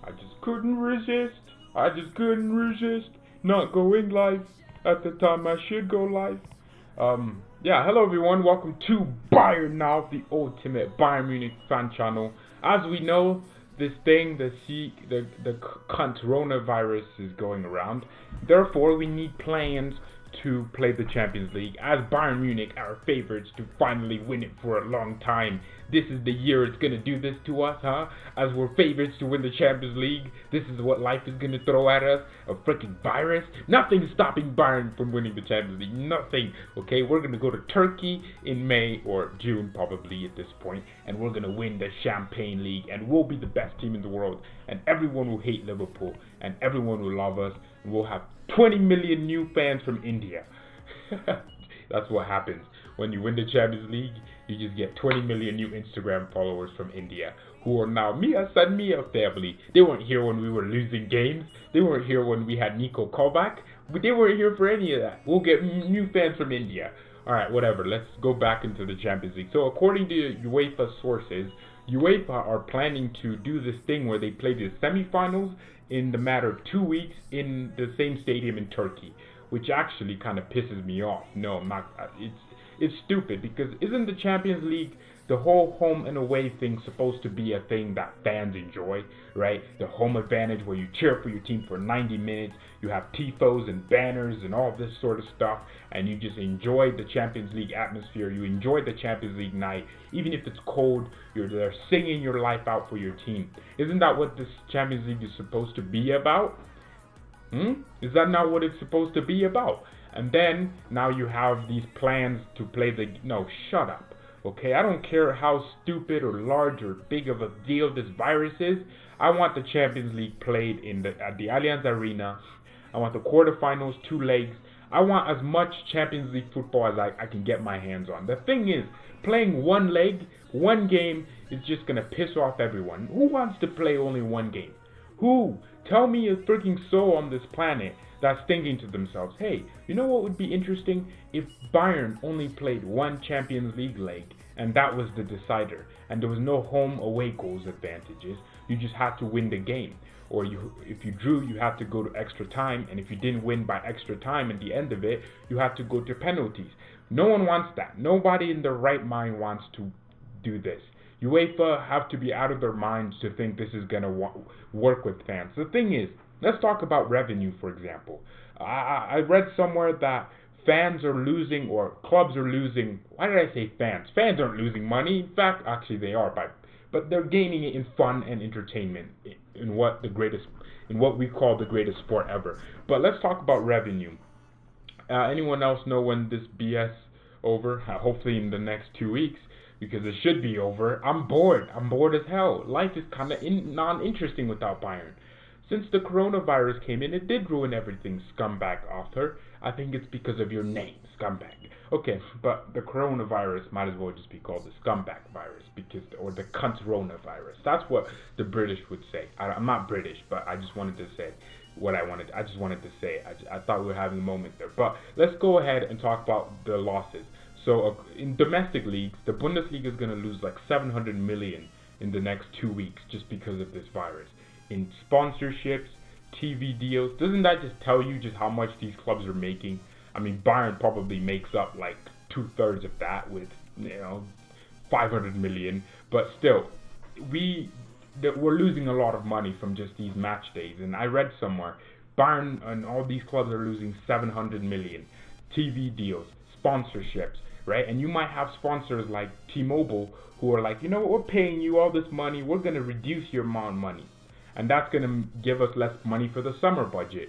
I just couldn't resist. I just couldn't resist not going live at the time I should go live. Yeah, hello everyone. Welcome to Bayern Now, the ultimate Bayern Munich fan channel. As we know, this thing, the coronavirus is going around. Therefore, we need plans to play the Champions League, as Bayern Munich are favorites to finally win it for a long time. This is the year it's gonna do this to us, huh? As we're favorites to win the Champions League, this is what life is gonna throw at us, a freaking virus. Nothing's stopping Bayern from winning the Champions League, nothing, okay? We're gonna go to Turkey in May, or June probably at this point, and we're gonna win the Champagne League, and we'll be the best team in the world, and everyone will hate Liverpool, and everyone will love us, and we'll have 20 million new fans from India. That's what happens. When you win the Champions League, you just get 20 million new Instagram followers from India, who are now Mia San Mia family. They weren't here when we were losing games. They weren't here when we had Nico Kovac. But they weren't here for any of that. We'll get new fans from India. Alright, whatever. Let's go back into the Champions League. So according to UEFA sources, UEFA are planning to do this thing where they play the semifinals in the matter of 2 weeks in the same stadium in Turkey, which actually kind of pisses me off. No, I'm not. It's stupid, because isn't the Champions League, the whole home and away thing, supposed to be a thing that fans enjoy, right? The home advantage, where you cheer for your team for 90 minutes, you have tifos and banners and all this sort of stuff, and you just enjoy the Champions League atmosphere, you enjoy the Champions League night, even if it's cold, you're there singing your life out for your team. Isn't that what this Champions League is supposed to be about? Is that not what it's supposed to be about? And then, now you have these plans to play the... No, shut up. Okay, I don't care how stupid or large or big of a deal this virus is. I want the Champions League played at the Allianz Arena. I want the quarterfinals, 2 legs. I want as much Champions League football as I can get my hands on. The thing is, playing one leg, one game, is just going to piss off everyone. Who wants to play only one game? Who? Tell me a freaking soul on this planet that's thinking to themselves, hey, you know what would be interesting? If Bayern only played one Champions League leg, and that was the decider, and there was no home away goals advantages, you just had to win the game. Or if you drew, you had to go to extra time, and if you didn't win by extra time at the end of it, you had to go to penalties. No one wants that. Nobody in their right mind wants to do this. UEFA have to be out of their minds to think this is going to work with fans. The thing is, let's talk about revenue, for example. I read somewhere that fans are losing, or clubs are losing. Why did I say fans? Fans aren't losing money. In fact, actually they are, but they're gaining it in fun and entertainment, in what we call the greatest sport ever. But let's talk about revenue. Anyone else know when this BS over? Hopefully in the next 2 weeks, because it should be over. I'm bored. I'm bored as hell. Life is kind of non-interesting without Bayern. Since the coronavirus came in, it did ruin everything, scumbag author. I think it's because of your name, scumbag. Okay, but the coronavirus might as well just be called the scumbag virus, or the coronavirus. That's what the British would say. I'm not British, but I just wanted to say what I wanted. I just wanted to say. I thought we were having a moment there. But let's go ahead and talk about the losses. So in domestic leagues, the Bundesliga is going to lose like 700 million in the next 2 weeks just because of this virus. In sponsorships, TV deals, doesn't that just tell you just how much these clubs are making? I mean, Bayern probably makes up like 2/3 of that with, 500 million. But still, we're losing a lot of money from just these match days. And I read somewhere, Bayern and all these clubs are losing 700 million. TV deals, sponsorships, right? And you might have sponsors like T-Mobile who are like, you know what, we're paying you all this money, we're going to reduce your amount of money. And that's going to give us less money for the summer budget,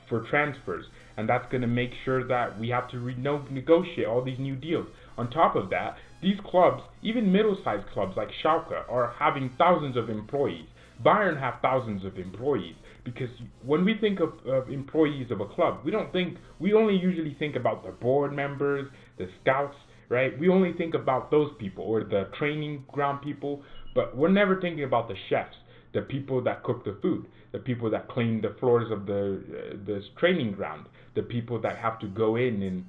for transfers. And that's going to make sure that we have to renegotiate all these new deals. On top of that, these clubs, even middle-sized clubs like Schalke, are having thousands of employees. Bayern have thousands of employees, because when we think of employees of a club, we only usually think about the board members, the scouts, right? We only think about those people, or the training ground people, but we're never thinking about the chefs, the people that cook the food, the people that clean the floors of the training ground, the people that have to go in and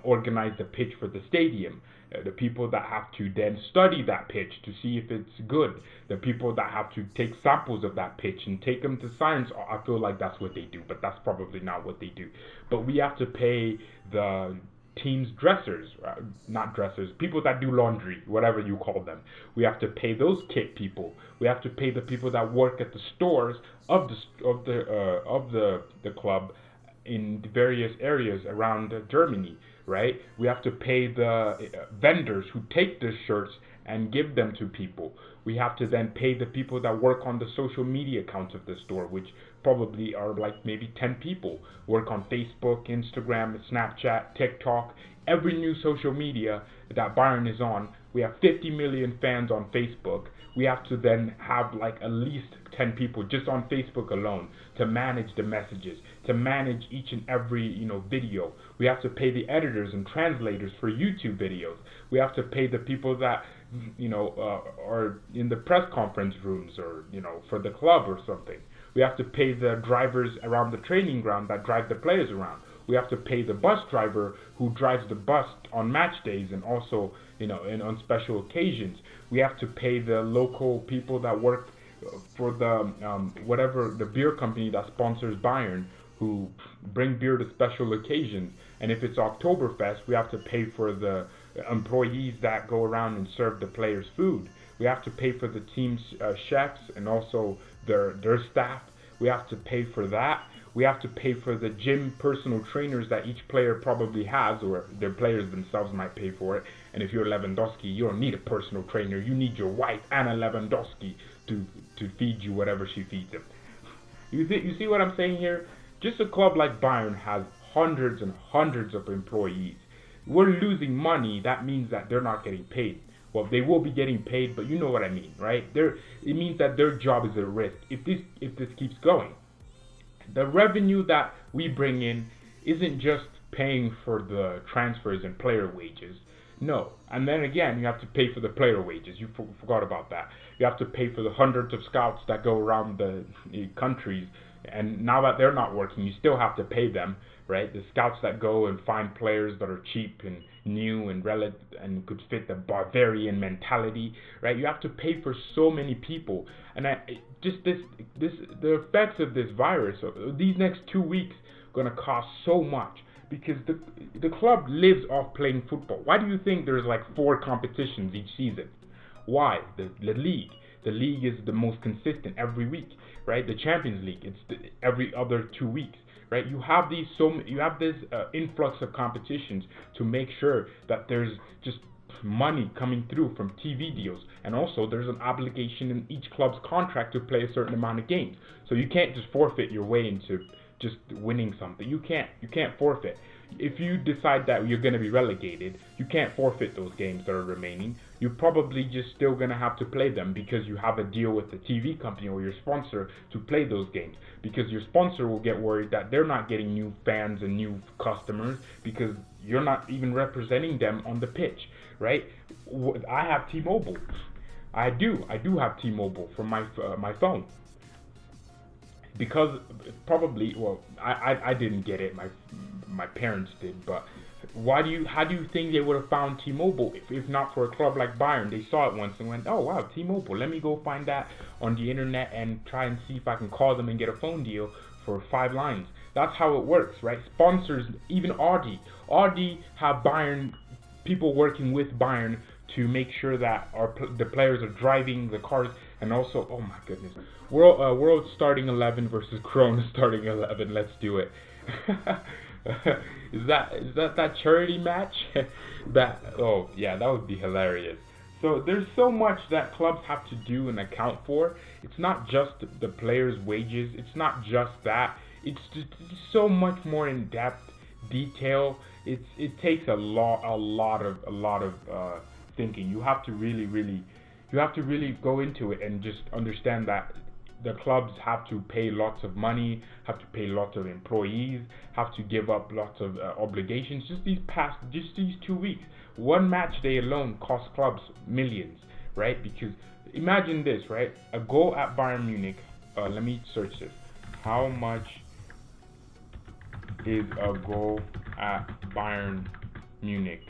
organize the pitch for the stadium, the people that have to then study that pitch to see if it's good, the people that have to take samples of that pitch and take them to science. I feel like that's what they do, but that's probably not what they do. But we have to pay the team's dressers, not dressers, people that do laundry, whatever you call them. We have to pay those kit people. We have to pay the people that work at the stores of the club in various areas around Germany, right? We have to pay the vendors who take the shirts and give them to people. We have to then pay the people that work on the social media accounts of the store, which probably are like maybe 10 people, work on Facebook, Instagram, Snapchat, TikTok, every new social media that Bayern is on. We have 50 million fans on Facebook. We have to then have like at least 10 people just on Facebook alone to manage the messages, to manage each and every video. We have to pay the editors and translators for YouTube videos. We have to pay the people that are in the press conference rooms, or for the club or something. We have to pay the drivers around the training ground that drive the players around. We have to pay the bus driver who drives the bus on match days and also and on special occasions. We have to pay the local people that work for the whatever the beer company that sponsors Bayern, who bring beer to special occasions. And if it's Oktoberfest, we have to pay for the employees that go around and serve the players food. We have to pay for the team's chefs and also their staff. We have to pay for that. We have to pay for the gym personal trainers that each player probably has, or their players themselves might pay for it. And if you're Lewandowski, you don't need a personal trainer. You need your wife, Anna Lewandowski, to feed you whatever she feeds him. You see what I'm saying here? Just a club like Bayern has hundreds and hundreds of employees. We're losing money. That means that they're not getting paid. Well, they will be getting paid, but you know what I mean, right? It means that their job is at risk if this keeps going. The revenue that we bring in isn't just paying for the transfers and player wages. No. And then again, you have to pay for the player wages. You forgot about that. You have to pay for the hundreds of scouts that go around the countries. And now that they're not working, you still have to pay them, right? The scouts that go and find players that are cheap and new and relative and could fit the Bavarian mentality, right? You have to pay for so many people. And the effects of this virus, these next 2 weeks, going to cost so much, because the club lives off playing football. Why do you think there's like 4 competitions each season? Why? The league. The league is the most consistent every week, right? The Champions League, it's every other 2 weeks, right? You have this influx of competitions to make sure that there's just money coming through from TV deals, and also there's an obligation in each club's contract to play a certain amount of games. So you can't just forfeit your way into just winning something. You can't forfeit. If you decide that you're going to be relegated, you can't forfeit those games that are remaining. You're probably just still going to have to play them because you have a deal with the TV company or your sponsor to play those games, because your sponsor will get worried that they're not getting new fans and new customers because you're not even representing them on the pitch, right? I have T-Mobile. I do have T-Mobile from my phone. Because probably, well, I didn't get it. My parents did, but how do you think they would have found T-Mobile if not for a club like Bayern? They saw it once and went, oh wow, T-Mobile. Let me go find that on the internet and try and see if I can call them and get a phone deal for 5 lines. That's how it works, right? Sponsors, even Audi have Bayern people working with Bayern to make sure that the players are driving the cars, and also, oh my goodness, World starting 11 versus Corona starting 11. Let's do it. Is that charity match? Oh yeah, that would be hilarious. So there's so much that clubs have to do and account for. It's not just the players' wages. It's not just that. It's just so much more in depth detail. It takes a lot of thinking. You have to really go into it and just understand that the clubs have to pay lots of money, have to pay lots of employees, have to give up lots of obligations. Just these 2 weeks, one match day alone costs clubs millions, right? Because imagine this, right? A goal at Bayern Munich. Let me search this. How much is a goal at Bayern Munich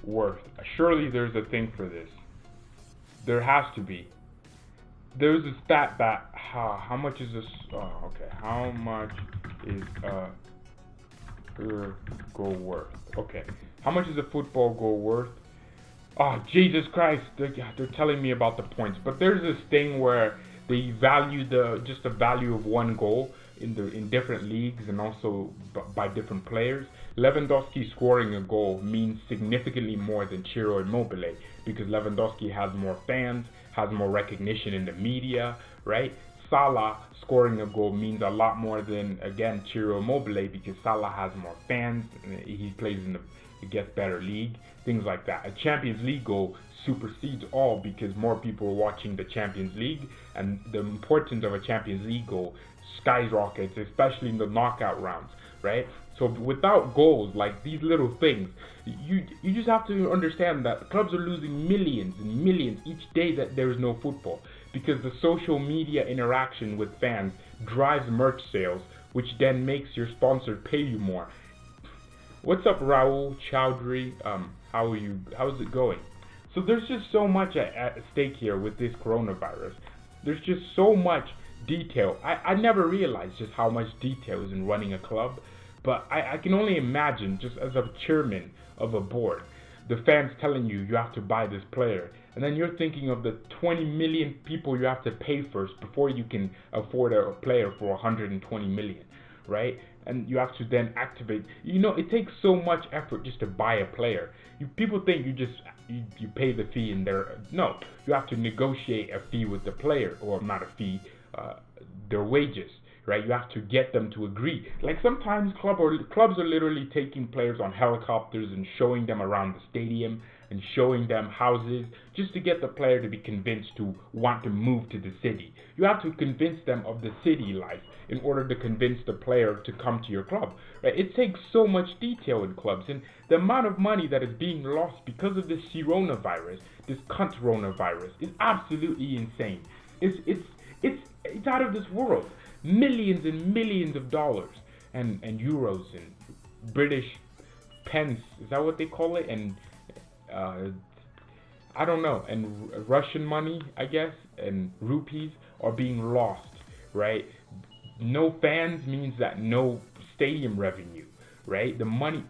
worth? Surely there's a thing for this. There has to be. There's a stat that how much is this? Oh, okay. How much is per goal worth? Okay. How much is a football goal worth? Oh, Jesus Christ! They're telling me about the points, but there's this thing where they value the value of one goal in different leagues and also by different players. Lewandowski scoring a goal means significantly more than Ciro Immobile because Lewandowski has more fans, has more recognition in the media, right? Salah scoring a goal means a lot more than, again, Ciro Immobile because Salah has more fans, he plays in it gets better league, things like that. A Champions League goal supersedes all because more people are watching the Champions League, and the importance of a Champions League goal skyrockets, especially in the knockout rounds, right? So without goals, like these little things, you just have to understand that clubs are losing millions and millions each day that there is no football because the social media interaction with fans drives merch sales, which then makes your sponsor pay you more. What's up, Raul Chowdhury? How are you? How's it going? So there's just so much at stake here with this coronavirus. There's just so much detail. I never realized just how much detail is in running a club, but I can only imagine, just as a chairman of a board, the fans telling you have to buy this player, and then you're thinking of the 20 million people you have to pay first before you can afford a player for 120 million, right? And you have to then activate. It takes so much effort just to buy a player. People think you pay the fee and no, you have to negotiate a fee with the player, or not a fee, their wages, right? You have to get them to agree. Like sometimes clubs are literally taking players on helicopters and showing them around the stadium and showing them houses just to get the player to be convinced to want to move to the city. You have to convince them of the city life in order to convince the player to come to your club, right? It takes so much detail in clubs, and the amount of money that is being lost because of this coronavirus, this coronavirus, is absolutely insane. It's out of this world. Millions and millions of dollars and euros and British pence, is that what they call it? And I don't know, and Russian money, I guess, and rupees are being lost, right? No fans means that no stadium revenue, right? The money.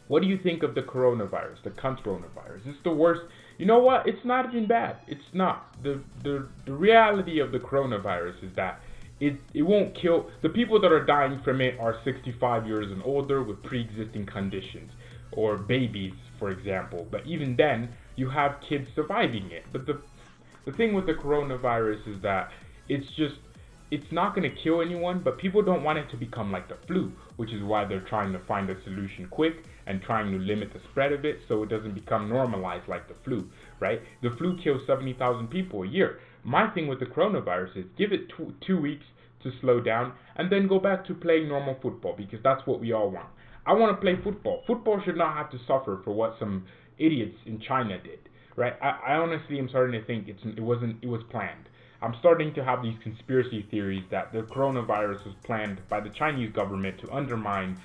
What do you think of the coronavirus, the coronavirus? It's the worst. You know what? It's not even bad. It's not. The reality of the coronavirus is that it won't kill. The people that are dying from it are 65 years and older with pre-existing conditions, or babies, for example. But even then, you have kids surviving it. But the thing with the coronavirus is that it's not going to kill anyone, but people don't want it to become like the flu, which is why they're trying to find a solution quick and trying to limit the spread of it so it doesn't become normalized like the flu, right? The flu kills 70,000 people a year. My thing with the coronavirus is give it 2 weeks to slow down and then go back to playing normal football, because that's what we all want. I want to play football. Football should not have to suffer for what some idiots in China did, right? I honestly am starting to think it was planned. I'm starting to have these conspiracy theories that the coronavirus was planned by the Chinese government to undermine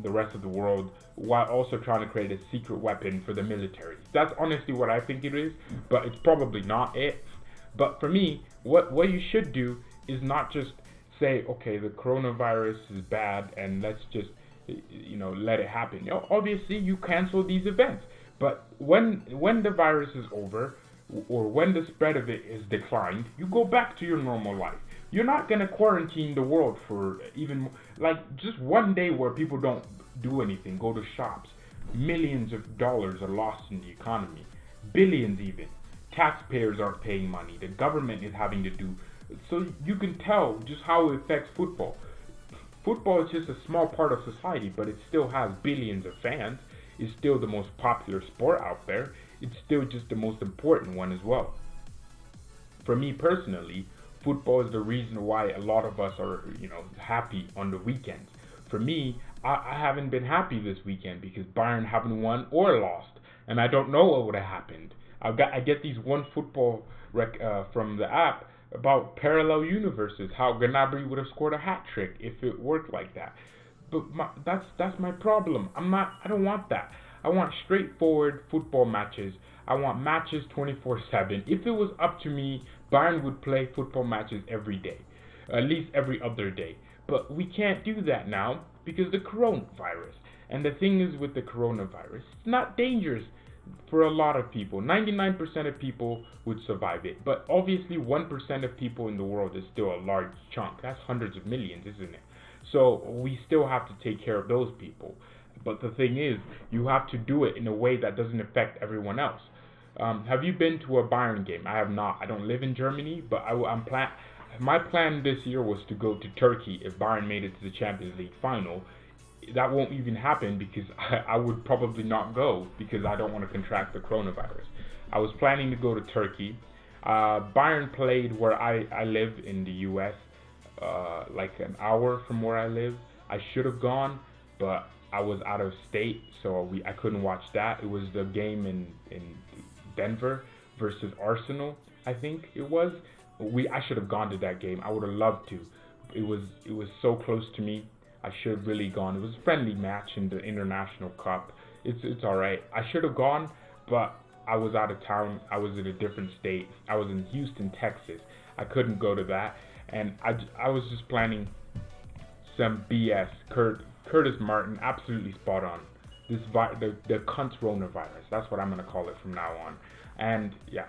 the rest of the world while also trying to create a secret weapon for the military. That's honestly what I think it is, but it's probably not it. But for me, what you should do is not just say, okay, the coronavirus is bad and let's just let it happen. Obviously you cancel these events, but when the virus is over, or when the spread of it is declined, you go back to your normal life. You're not going to quarantine the world for even, just one day where people don't do anything, go to shops. Millions of dollars are lost in the economy. Billions even. Taxpayers aren't paying money. The government is having to do. So you can tell just how it affects football. Football is just a small part of society, but it still has billions of fans. It's still the most popular sport out there. It's still just the most important one as well. For me personally, football is the reason why a lot of us are, happy on the weekends. For me, I haven't been happy this weekend because Bayern haven't won or lost, and I don't know what would have happened. I get these one football from the app about parallel universes, how Gnabry would have scored a hat trick if it worked like that. But that's my problem. I don't want that. I want straightforward football matches. I want matches 24/7. If it was up to me, Bayern would play football matches every day, at least every other day. But we can't do that now because the coronavirus. And the thing is with the coronavirus, it's not dangerous for a lot of people. 99% of people would survive it. But obviously 1% of people in the world is still a large chunk. That's hundreds of millions, isn't it? So we still have to take care of those people. But the thing is, you have to do it in a way that doesn't affect everyone else. Have you been to a Bayern game? I have not. I don't live in Germany, but my plan this year was to go to Turkey if Bayern made it to the Champions League final. That won't even happen because I would probably not go because I don't want to contract the coronavirus. I was planning to go to Turkey. Bayern played where I live in the US, like an hour from where I live. I should have gone, but I was out of state, so I couldn't watch that. It was the game in Denver versus Arsenal, I think it was. I should have gone to that game. I would have loved to. It was so close to me. I should have really gone. It was a friendly match in the International Cup. It's all right. I should have gone, but I was out of town. I was in a different state. I was in Houston, Texas. I couldn't go to that, and I was just planning some BS. Curtis Martin, absolutely spot on. The cunt coronavirus. That's what I'm gonna call it from now on. And yeah.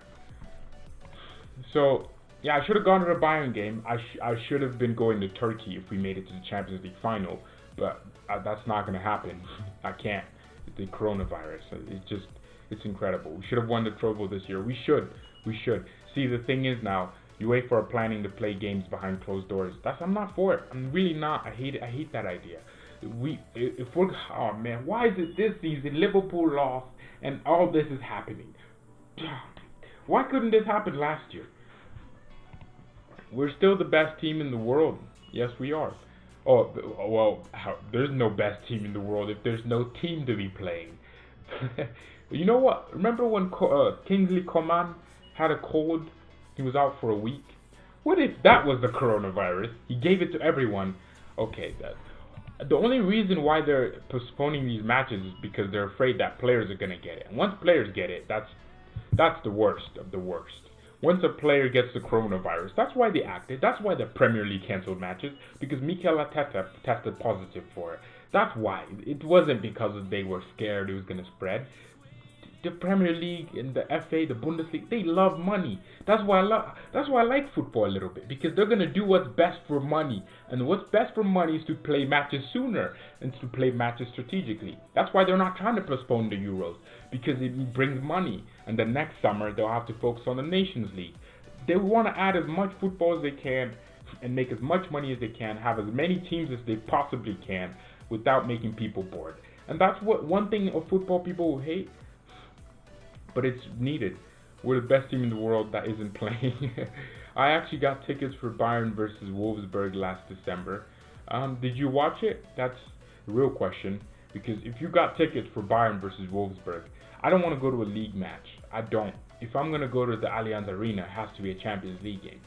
So yeah, I should have gone to the Bayern game. I should have been going to Turkey if we made it to the Champions League final, but that's not gonna happen. I can't. The coronavirus. It's incredible. We should have won the treble this year. We should. See, the thing is now, UEFA are planning to play games behind closed doors. I'm not for it. I'm really not. I hate that idea. Oh man, why is it this season Liverpool lost and all this is happening? Why couldn't this happen last year? We're still the best team in the world. Yes, we are. Oh, well, there's no best team in the world if there's no team to be playing. You know what? Remember when Kingsley Coman had a cold? He was out for a week. What if that was the coronavirus? He gave it to everyone. Okay, the only reason why they're postponing these matches is because they're afraid that players are gonna get it. And once players get it, that's the worst of the worst. Once a player gets the coronavirus, that's why they acted. That's why the Premier League cancelled matches, because Mikel Arteta tested positive for it. That's why. It wasn't because they were scared it was gonna spread. The Premier League and the FA, the Bundesliga, they love money. That's why I like football a little bit, because they're gonna do what's best for money, and what's best for money is to play matches sooner and to play matches strategically. That's why they're not trying to postpone the Euros, because it brings money, and the next summer they'll have to focus on the Nations League. They want to add as much football as they can and make as much money as they can, have as many teams as they possibly can without making people bored. And that's what one thing of football people will hate. But it's needed. We're the best team in the world that isn't playing. I actually got tickets for Bayern versus Wolfsburg last December. Did you watch it? That's the real question. Because if you got tickets for Bayern versus Wolfsburg, I don't want to go to a league match. I don't. If I'm going to go to the Allianz Arena, it has to be a Champions League game.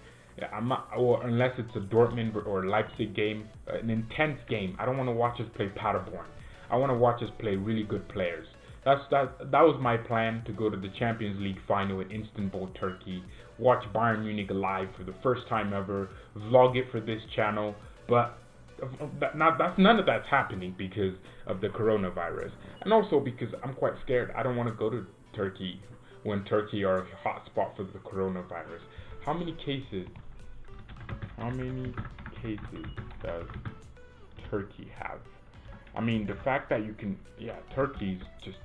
I'm not, or unless it's a Dortmund or Leipzig game, an intense game. I don't want to watch us play Paderborn. I want to watch us play really good players. That was my plan, to go to the Champions League final in Istanbul, Turkey, watch Bayern Munich live for the first time ever, vlog it for this channel, but none of that's happening because of the coronavirus, and also because I'm quite scared. I don't want to go to Turkey when Turkey are a hotspot for the coronavirus. How many cases does Turkey have? I mean, the fact that Turkey's just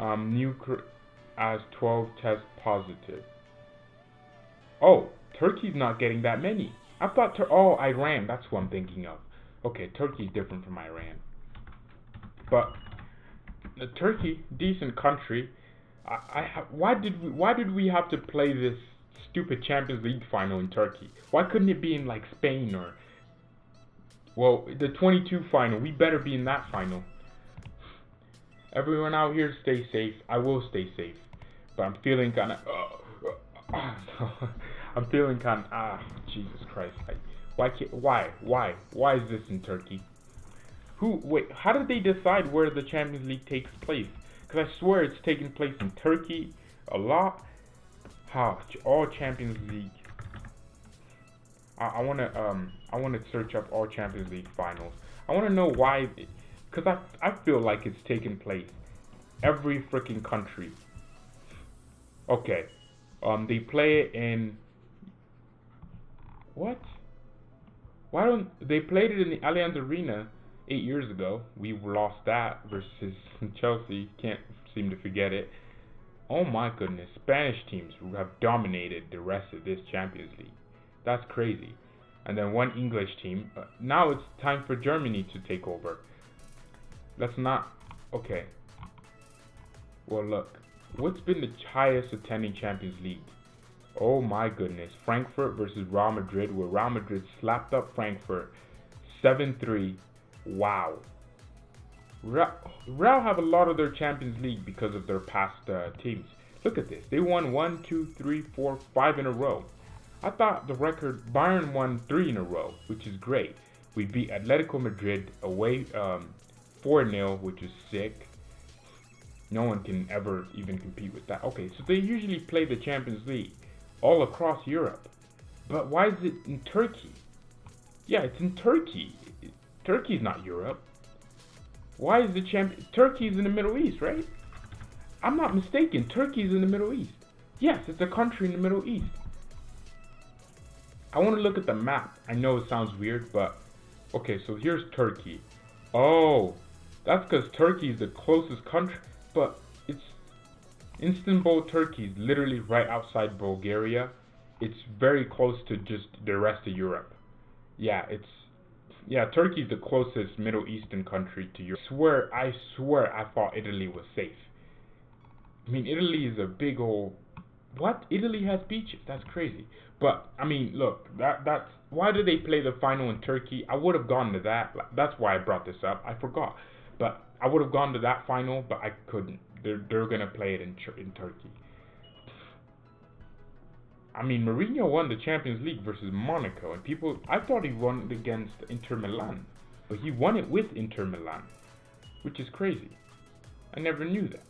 as 12 test positive. Oh, Turkey's not getting that many. I thought Iran, that's who I'm thinking of. Okay, Turkey's different from Iran. But Turkey, decent country. Why did we have to play this stupid Champions League final in Turkey? Why couldn't it be in like Spain or the 22 final? We better be in that final. Everyone out here, stay safe. I will stay safe, but I'm feeling kind of. Jesus Christ! Why is this in Turkey? Wait, how did they decide where the Champions League takes place? Because I swear it's taking place in Turkey a lot. All Champions League. I wanna search up all Champions League finals. I wanna know why, because I feel like it's taking place every freaking country. Okay, they play it in what? Why don't they played it in the Allianz Arena 8 years ago? We lost that versus Chelsea. Can't seem to forget it. Oh my goodness, Spanish teams have dominated the rest of this Champions League. That's crazy. And then one English team. Now it's time for Germany to take over. That's not okay. Well, look, what's been the highest attending Champions League? Oh my goodness, Frankfurt versus Real Madrid, where Real Madrid slapped up Frankfurt 7-3. Wow. Real have a lot of their Champions League because of their past teams. Look at this. They won 1, 2, 3, 4, 5 in a row. I thought the record, Bayern won 3 in a row, which is great. We beat Atletico Madrid away 4-0, which is sick. No one can ever even compete with that. Okay, so they usually play the Champions League all across Europe. But why is it in Turkey? Yeah, it's in Turkey. Turkey's not Europe. Why is the Turkey's in the Middle East, right? I'm not mistaken. Turkey's in the Middle East. Yes, it's a country in the Middle East. I want to look at the map. I know it sounds weird, but okay, so here's Turkey. Oh, that's because Turkey is the closest country, but it's Istanbul, Turkey is literally right outside Bulgaria. It's very close to just the rest of Europe. Yeah, Turkey is the closest Middle Eastern country to Europe. I swear I thought Italy was safe. I mean, Italy is a big old... What? Italy has beaches? That's crazy. But, I mean, look, that's... Why did they play the final in Turkey? I would have gone to that. That's why I brought this up. I forgot. But I would have gone to that final, but I couldn't. They're going to play it in Turkey. I mean, Mourinho won the Champions League versus Monaco, and people, I thought he won it against Inter Milan, but he won it with Inter Milan, which is crazy. I never knew that.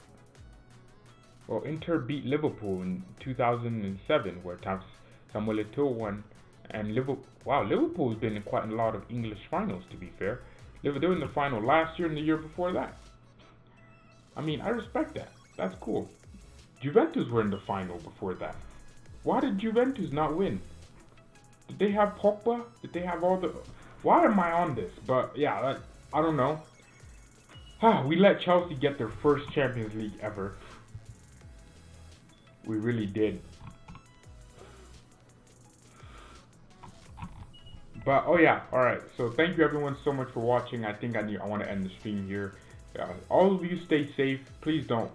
Well, Inter beat Liverpool in 2007, where Samuel Eto'o won, and Liverpool's been in quite a lot of English finals, to be fair. They were in the final last year and the year before that. I mean, I respect that. That's cool. Juventus were in the final before that. Why did Juventus not win? Did they have Pogba? Did they have all the... Why am I on this? But yeah, I don't know. We let Chelsea get their first Champions League ever. We really did. But oh yeah, alright. So thank you everyone so much for watching. I think I want to end the stream here. All of you stay safe. Please don't.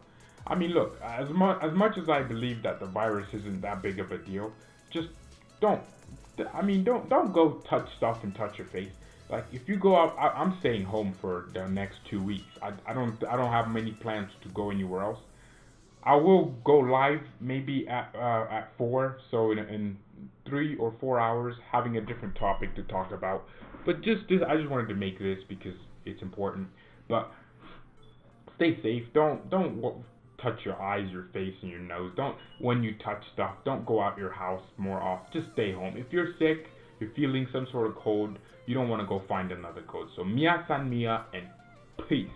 I mean, look, as much as I believe that the virus isn't that big of a deal, just don't go touch stuff and touch your face. Like, if you go out, I'm staying home for the next 2 weeks. I don't have many plans to go anywhere else. I will go live maybe at 4, so in 3 or 4 hours, having a different topic to talk about. But I just wanted to make this because it's important. But stay safe. Don't touch your eyes, your face, and your nose. When you touch stuff, don't go out your house more often. Just stay home. If you're sick, you're feeling some sort of cold, you don't want to go find another cold. So Mia san Mia, and peace.